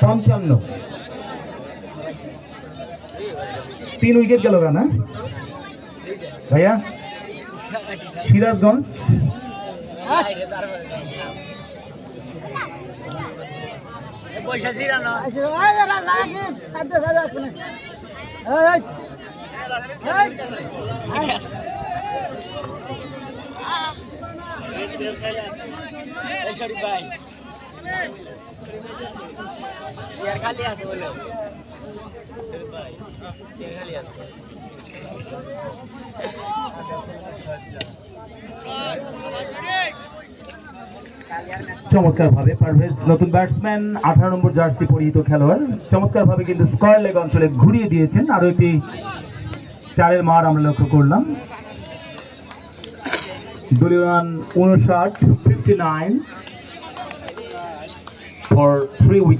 55 3 wicket গেল না ভাইয়া সিরাজগঞ্জ পয়সা ছিড়ানো ভাই খালি আছে বলে খালি আছে চমৎকার ভাবে পারভেজ নতুন ব্যাটসম্যান 18 নম্বর জার্সি পরিহিত খেলোয়াড় চমৎকার ভাবে কিন্তু স্কয়ার লেগ অঞ্চলে ঘুরিয়ে দিয়েছেন আরো একটি চারের মার আমরা লক্ষ্য করলাম দলীয় রান 59 ফর 3 উইকেট